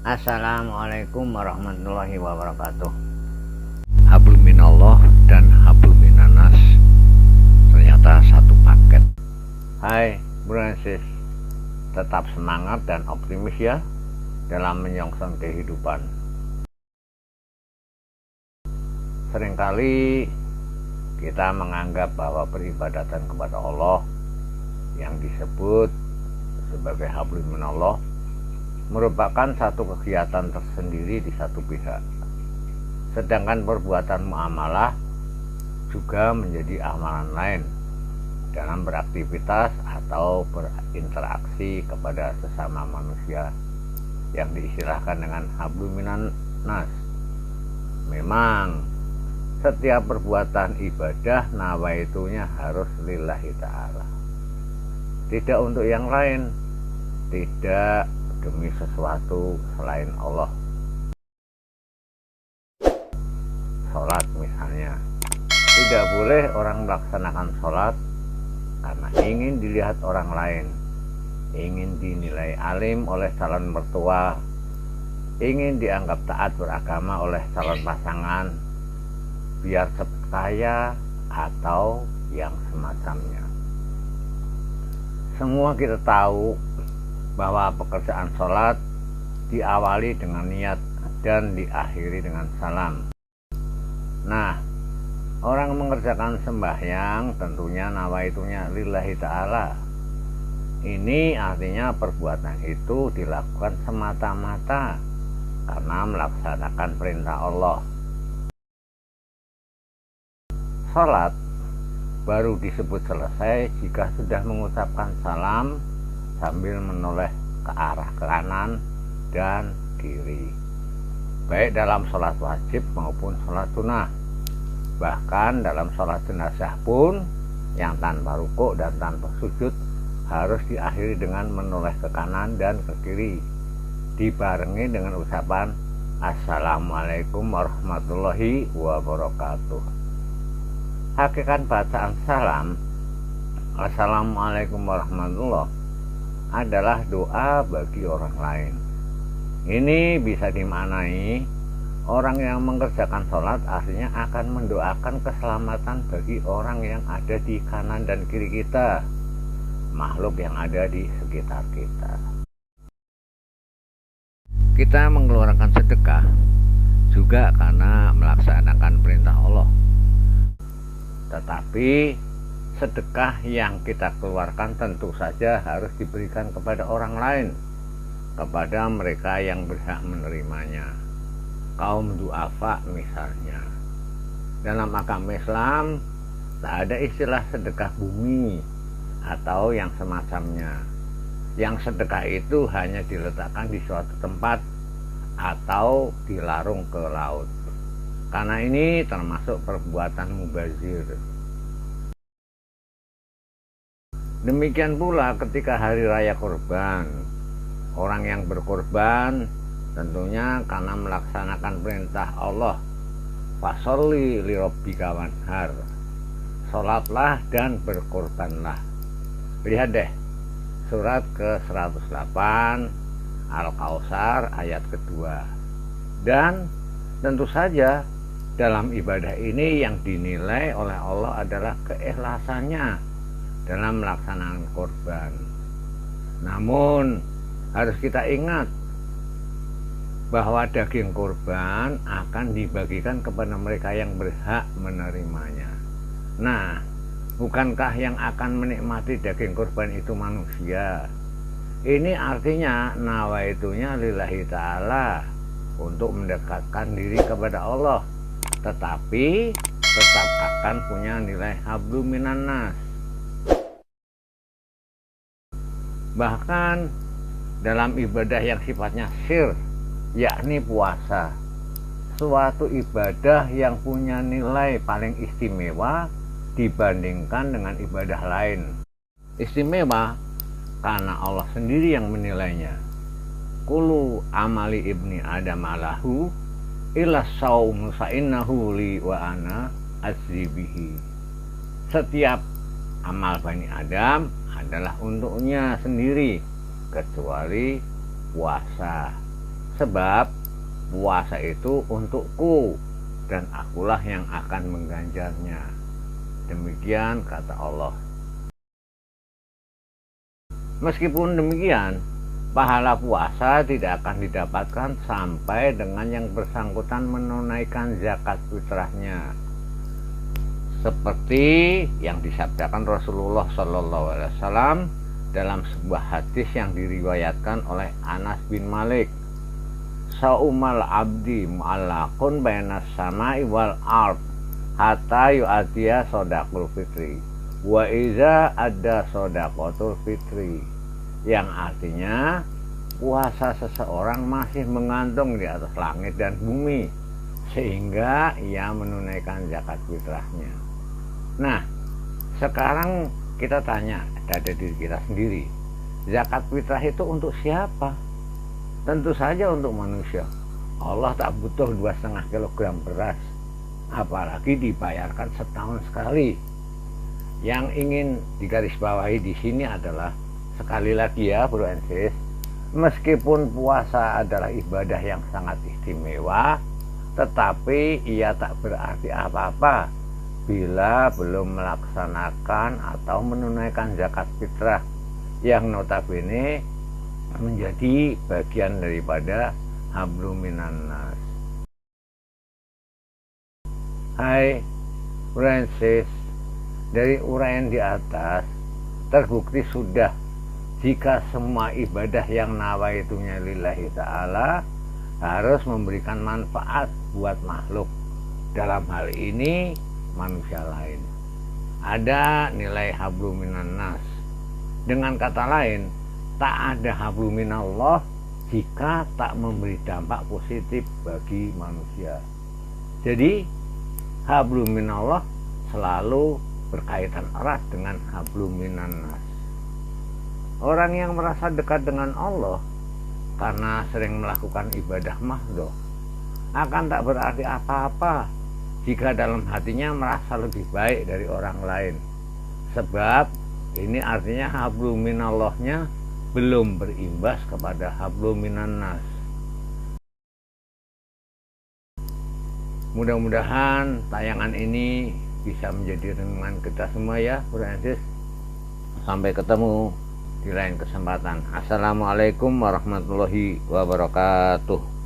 Assalamualaikum warahmatullahi wabarakatuh. Hablum minallah dan hablum minanas ternyata satu paket. Hai bro and sis, tetap semangat dan optimis ya dalam menyongsong kehidupan. Seringkali kita menganggap bahwa peribadatan kepada Allah yang disebut sebagai hablum minallah merupakan satu kegiatan tersendiri di satu pihak, sedangkan perbuatan muamalah juga menjadi amalan lain dalam beraktivitas atau berinteraksi kepada sesama manusia yang diistilahkan dengan hablum minan nas. Memang setiap perbuatan ibadah nawaitunya harus lillahi ta'ala, tidak untuk yang lain, tidak demi sesuatu selain Allah. Sholat misalnya, tidak boleh orang melaksanakan sholat karena ingin dilihat orang lain, ingin dinilai alim oleh calon mertua, ingin dianggap taat beragama oleh calon pasangan, biar cepat kaya atau yang semacamnya. Semua kita tahu bahwa pekerjaan sholat diawali dengan niat dan diakhiri dengan salam. Nah, orang mengerjakan sembahyang tentunya nawaitunya lillahi ta'ala. Ini artinya perbuatan itu dilakukan semata-mata karena melaksanakan perintah Allah. Sholat baru disebut selesai jika sudah mengucapkan salam sambil menoleh ke arah kanan dan kiri, baik dalam sholat wajib maupun sholat sunnah. Bahkan dalam sholat jenazah pun yang tanpa rukuk dan tanpa sujud harus diakhiri dengan menoleh ke kanan dan ke kiri, dibarengi dengan ucapan Assalamualaikum warahmatullahi wabarakatuh. Hakikat bacaan salam Assalamualaikum warahmatullahi adalah doa bagi orang lain. Ini bisa dimaknai orang yang mengerjakan sholat artinya akan mendoakan keselamatan bagi orang yang ada di kanan dan kiri kita, makhluk yang ada di sekitar kita. Kita mengeluarkan sedekah juga karena melaksanakan perintah Allah. Tetapi sedekah yang kita keluarkan tentu saja harus diberikan kepada orang lain, kepada mereka yang berhak menerimanya, kaum duafa misalnya. Dalam agama Islam tak ada istilah sedekah bumi atau yang semacamnya. Yang sedekah itu hanya diletakkan di suatu tempat atau dilarung ke laut, karena ini termasuk perbuatan mubazir. Demikian pula ketika hari raya kurban, orang yang berkorban tentunya karena melaksanakan perintah Allah, fasholli lirabbika wanhar, sholatlah dan berkorbanlah. Lihat deh surat ke-108 Al-Kautsar ayat kedua. Dan tentu saja dalam ibadah ini yang dinilai oleh Allah adalah keikhlasannya dalam melaksanakan korban. Namun harus kita ingat bahwa daging korban akan dibagikan kepada mereka yang berhak menerimanya. Nah, bukankah yang akan menikmati daging korban itu manusia? Ini artinya nawaitunya lillahi ta'ala, untuk mendekatkan diri kepada Allah, tetapi tetap akan punya nilai hablum minan nas. Bahkan dalam ibadah yang sifatnya sir, yakni puasa, suatu ibadah yang punya nilai paling istimewa dibandingkan dengan ibadah lain. Istimewa karena Allah sendiri yang menilainya. Kulu amali ibni adam alahu illa saum fa'innahu li wa ana azribihi. Setiap amal Bani Adam adalah untuknya sendiri kecuali puasa. Sebab puasa itu untukku dan akulah yang akan mengganjarnya. Demikian kata Allah. Meskipun demikian, pahala puasa tidak akan didapatkan sampai dengan yang bersangkutan menunaikan zakat fitrahnya. Seperti yang disabdakan Rasulullah SAW dalam sebuah hadis yang diriwayatkan oleh Anas bin Malik. Saumal abdi mu'allaqun bainas samai wal ard hatta yu'atiya sodaqul fitri wa iza ada sodaqatul fitri, yang artinya puasa seseorang masih menggantung di atas langit dan bumi sehingga ia menunaikan zakat fitrahnya. Nah, sekarang kita tanya pada diri kita sendiri, zakat fitrah itu untuk siapa? Tentu saja untuk manusia. Allah tak butuh 2,5 kilogram beras, apalagi dibayarkan setahun sekali. Yang ingin digarisbawahi di sini adalah, sekali lagi ya Bro and Sis, meskipun puasa adalah ibadah yang sangat istimewa, tetapi ia tak berarti apa-apa bila belum melaksanakan atau menunaikan zakat fitrah yang notabene menjadi bagian daripada hablum minan nas. Hai Francis, dari uraian di atas terbukti sudah jika semua ibadah yang nawaitunya lillahi ta'ala harus memberikan manfaat buat makhluk, dalam hal ini manusia lain. Ada nilai hablum minan nas. Dengan kata lain, tak ada hablum minallah jika tak memberi dampak positif bagi manusia. Jadi hablum minallah selalu berkaitan erat dengan hablum minan nas. Orang yang merasa dekat dengan Allah karena sering melakukan ibadah mahdoh akan tak berarti apa-apa jika dalam hatinya merasa lebih baik dari orang lain. Sebab ini artinya hablum minallahnya belum berimbas kepada hablum minan nas. Mudah-mudahan tayangan ini bisa menjadi renungan kita semua ya Bro and Sis. Sampai ketemu di lain kesempatan. Assalamualaikum warahmatullahi wabarakatuh.